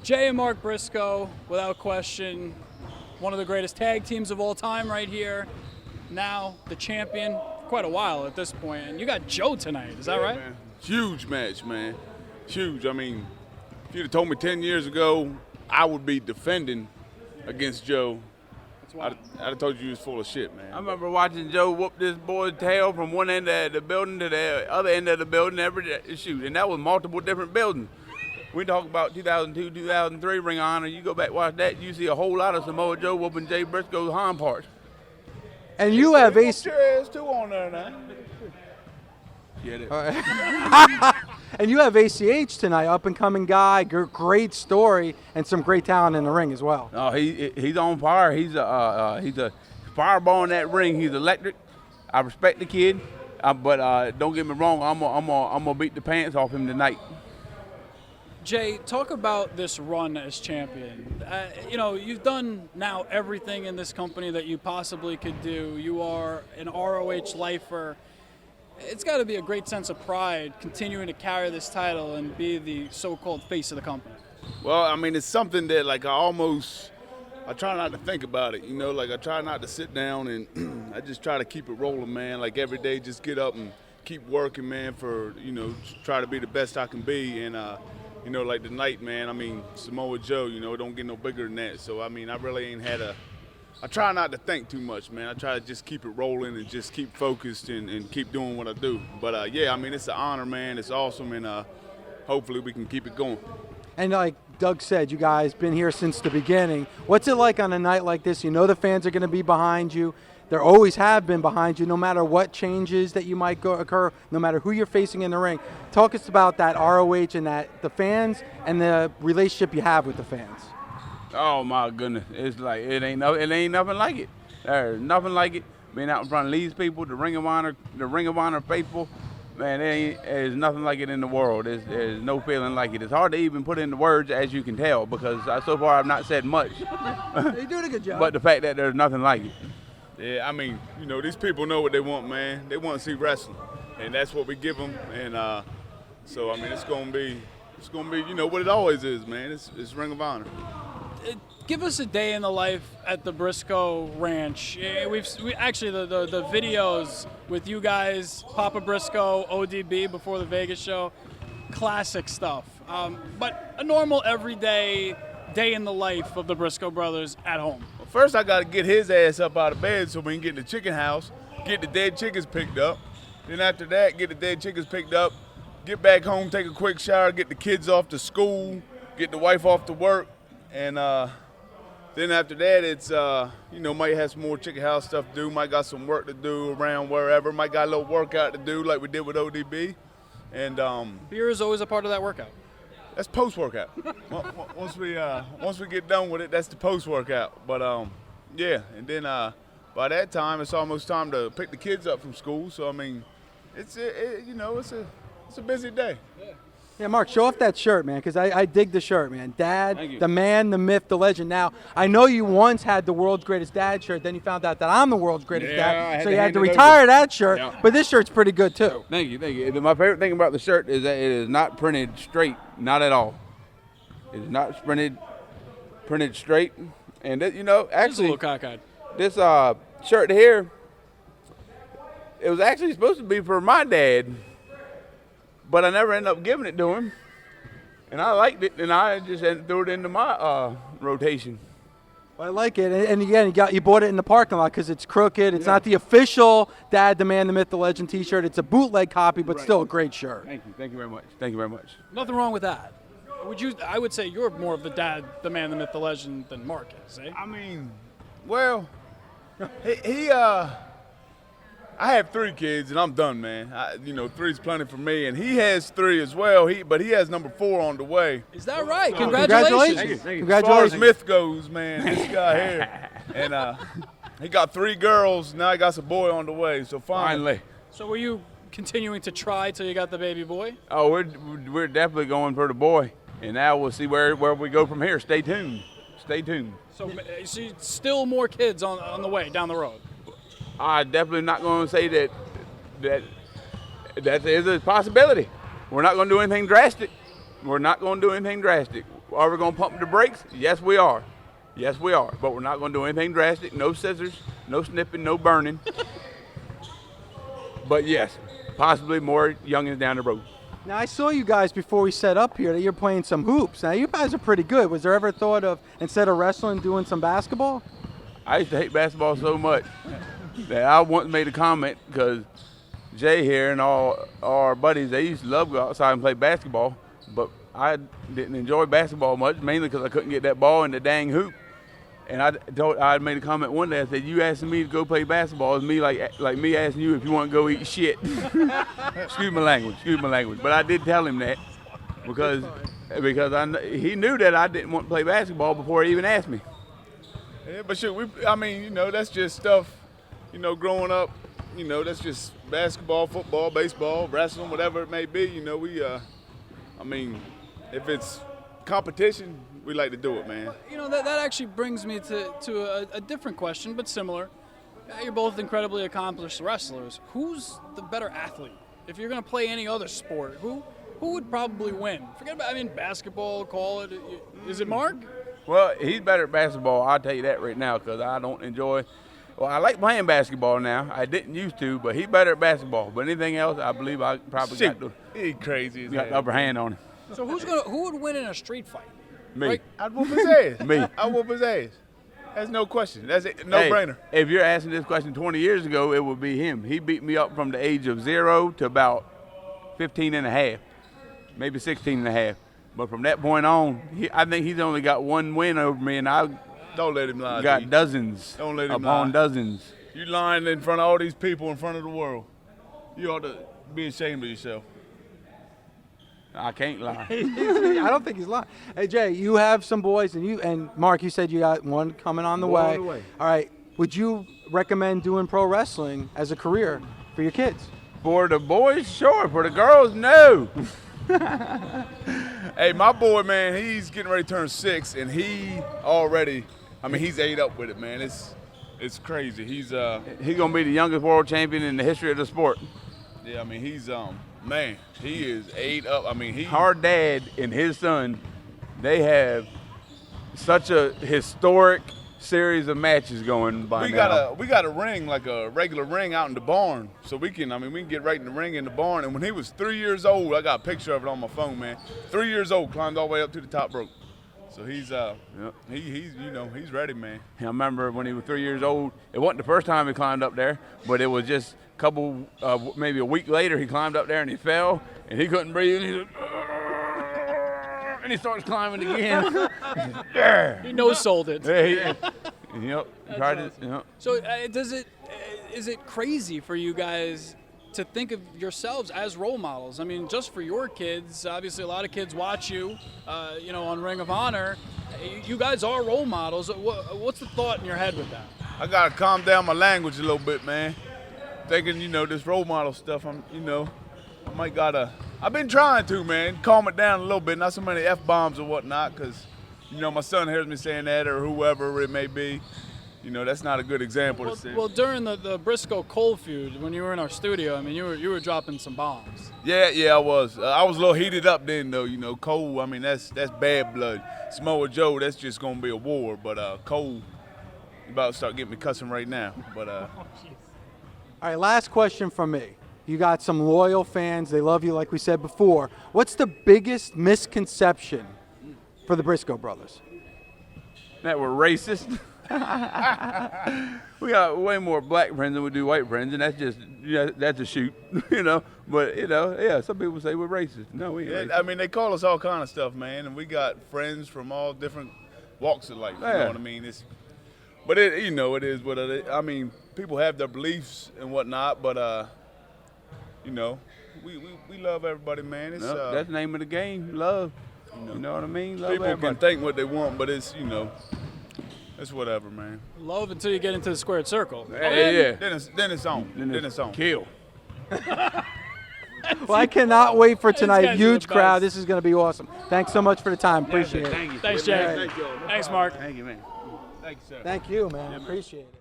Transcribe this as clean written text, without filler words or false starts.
Jay and Mark Briscoe, without question, one of the greatest tag teams of all time right here. Now the champion, quite a while at this point. And you got Joe tonight, is that right? Man. Huge match, man. Huge. I mean, if you'd have told me 10 years ago I would be defending against Joe, I'd have told you he was full of shit, man. I remember watching Joe whoop this boy's tail from one end of the building to the other end of the building every day, and that was multiple different buildings. We talk about 2002, 2003 Ring of Honor. You go back watch that, you see a whole lot of Samoa Joe whooping Jay Briscoe's hind parts. And you have ACH. Your ass too on there now. Get it? And you have ACH tonight, up and coming guy, great story, and some great talent in the ring as well. No, he's on fire. He's a fireball in that ring. He's electric. I respect the kid, but don't get me wrong. I'm gonna beat the pants off him tonight. Jay, talk about this run as champion. You know, you've done now everything in this company that you possibly could do. You are an ROH lifer. It's got to be a great sense of pride continuing to carry this title and be the so-called face of the company. Well, I mean, it's something that, like, I try not to think about it, you know, like I try not to sit down and I just try to keep it rolling, man. Like every day, just get up and keep working, man, for, you know, try to be the best I can be. And, you know, like tonight, man, I mean, Samoa Joe, you know, it don't get no bigger than that. So, I mean, I really ain't had I try not to think too much, man. I try to just keep it rolling and just keep focused and keep doing what I do. But, yeah, I mean, it's an honor, man. It's awesome, and hopefully we can keep it going. And like Doug said, you guys been here since the beginning. What's it like on a night like this? You know the fans are going to be behind you. They always have been behind you, no matter what changes that you might occur, no matter who you're facing in the ring. Talk us about that ROH and the fans and the relationship you have with the fans. Oh my goodness, it's like it ain't nothing like it. There's nothing like it. Being out in front of these people, the Ring of Honor faithful, man, there's nothing like it in the world. There's no feeling like it. It's hard to even put into words, as you can tell, because so far I've not said much. You're doing a good job. But the fact that there's nothing like it. Yeah, I mean, you know, these people know what they want, man. They want to see wrestling, and that's what we give them. And so, I mean, it's gonna be, you know, what it always is, man. It's Ring of Honor. Give us a day in the life at the Briscoe Ranch. We actually the videos with you guys, Papa Briscoe, ODB before the Vegas show, classic stuff. But a normal everyday day in the life of the Briscoe brothers at home. Well, first I got to get his ass up out of bed so we can get in the chicken house, get the dead chickens picked up. Then after that, get the dead chickens picked up, get back home, take a quick shower, get the kids off to school, get the wife off to work. And then after that, it's, you know, might have some more chicken house stuff to do, might got some work to do around wherever, might got a little workout to do like we did with ODB. And beer is always a part of that workout. That's post-workout. once we get done with it, that's the post-workout. But, yeah, and then by that time, it's almost time to pick the kids up from school. So, I mean, you know, it's a busy day. Yeah, Mark, show off that shirt, man, because I dig the shirt, man. Dad, the man, the myth, the legend. Now, I know you once had the world's greatest dad shirt, then you found out that I'm the world's greatest dad, so you had to retire that shirt, but this shirt's pretty good, too. Thank you. My favorite thing about the shirt is that it is not printed straight, not at all. It's not printed straight, and you know, actually, a little cockeyed. This shirt here, it was actually supposed to be for my dad, but I never ended up giving it to him, and I liked it, and I just threw it into my rotation. Well, I like it, and again, you bought it in the parking lot because it's crooked. It's not the official Dad, the Man, the Myth, the Legend T-shirt. It's a bootleg copy, but still a great shirt. Thank you very much. Thank you very much. Nothing wrong with that. I would say you're more of the Dad, the Man, the Myth, the Legend than Mark is, eh? I mean, well, I have 3 kids, and I'm done, man. You know, 3's plenty for me, and he has 3 as well. But he has number 4 on the way. Is that right? So, Congratulations. Thank you. Congratulations. As far as myth goes, man, this guy here, and he got 3 girls. Now he got a boy on the way. So finally. So were you continuing to try till you got the baby boy? Oh, we're definitely going for the boy, and now we'll see where we go from here. Stay tuned. So still more kids on the way down the road. I'm definitely not going to say that is a possibility. We're not going to do anything drastic. Are we going to pump the brakes? Yes, we are. Yes, we are. But we're not going to do anything drastic. No scissors, no snipping, no burning. But yes, possibly more youngins down the road. Now, I saw you guys before we set up here that you're playing some hoops. Now, you guys are pretty good. Was there ever thought of, instead of wrestling, doing some basketball? I used to hate basketball so much that I once made a comment because Jay here and all our buddies, they used to love to go outside and play basketball, but I didn't enjoy basketball much, mainly because I couldn't get that ball in the dang hoop. And I made a comment one day. I said, "You asking me to go play basketball is me like me asking you if you want to go eat shit." Excuse my language. But I did tell him that because he knew that I didn't want to play basketball before he even asked me. Yeah, but shit, that's just stuff, growing up, that's just basketball, football, baseball, wrestling, whatever it may be. If it's competition, we like to do it, man. That actually brings me to a different question, but similar. You're both incredibly accomplished wrestlers. Who's the better athlete? If you're going to play any other sport, who would probably win? Forget about, basketball, call it. Is it Mark? Well, he's better at basketball, I'll tell you that right now, because I don't enjoy. Well, I like playing basketball now. I didn't used to, but he's better at basketball. But anything else, I believe I probably got the upper hand on him. So who would win in a street fight? Me. Right? I'd whoop his ass. Me. I'd whoop his ass. That's no question. That's a no-brainer. If you're asking this question 20 years ago, it would be him. He beat me up from the age of 0 to about 15 and a half, maybe 16 and a half. But from that point on, I think he's only got one win over me, and I don't let him lie. Got dozens. Don't let him upon lie. Dozens. You lying in front of all these people, in front of the world. You ought to be ashamed of yourself. I can't lie. I don't think he's lying. Hey, Jay, you have some boys, and Mark, you said you got one coming on the way. All right. Would you recommend doing pro wrestling as a career for your kids? For the boys, sure. For the girls, no. Hey, my boy, man, he's getting ready to turn 6, and he already, he's ate up with it, man. It's crazy. He's gonna be the youngest world champion in the history of the sport. Yeah, he's man, he is ate up. Our dad and his son, they have such a historic series of matches going by now. We got a ring, like a regular ring out in the barn, so we can get right in the ring in the barn. And when he was 3 years old, I got a picture of it on my phone, man. 3 years old, climbed all the way up to the top rope. So he's he's ready, man. I remember when he was 3 years old, it wasn't the first time he climbed up there, but it was just a couple, maybe a week later, he climbed up there and he fell and he couldn't breathe. And he said, and he starts climbing again. He no-sold it. Yep. Tried it. Yep. So is it crazy for you guys to think of yourselves as role models? Just for your kids, obviously a lot of kids watch you, on Ring of Honor. You guys are role models. What's the thought in your head with that? I gotta calm down my language a little bit, man. Thinking, this role model stuff, I've been trying to, man, calm it down a little bit, not so many F-bombs or whatnot, because, my son hears me saying that or whoever it may be. That's not a good example to see. Well, during the Briscoe Cole feud, when you were in our studio, you were dropping some bombs. Yeah, I was. I was a little heated up then, though. Cole, that's bad blood. Samoa Joe, that's just going to be a war. But Cole, you about to start getting me cussing right now. But all right, last question from me. You got some loyal fans. They love you, like we said before. What's the biggest misconception for the Briscoe brothers? That we're racist. We got way more black friends than we do white friends, and that's a shoot, But some people say we're racist. No, we ain't racist. They call us all kind of stuff, man, and we got friends from all different walks of life. Yeah. You know what I mean? It is what it is. People have their beliefs and whatnot, but we love everybody, man. It's that's the name of the game, love. You know what I mean? Love people everybody. can think what they want, but it's it's whatever, man. Love until you get into the squared circle. Yeah. Then it's on. Then it's on. Kill. Well, I cannot wait for tonight. guys are Huge the crowd. best. This is going to be awesome. Thanks so much for the time. Appreciate it. Thank you. Thanks, Jay. Thank you. Thanks, Mark. Thank you, man. Thank you, sir. Thank you, man. Appreciate it.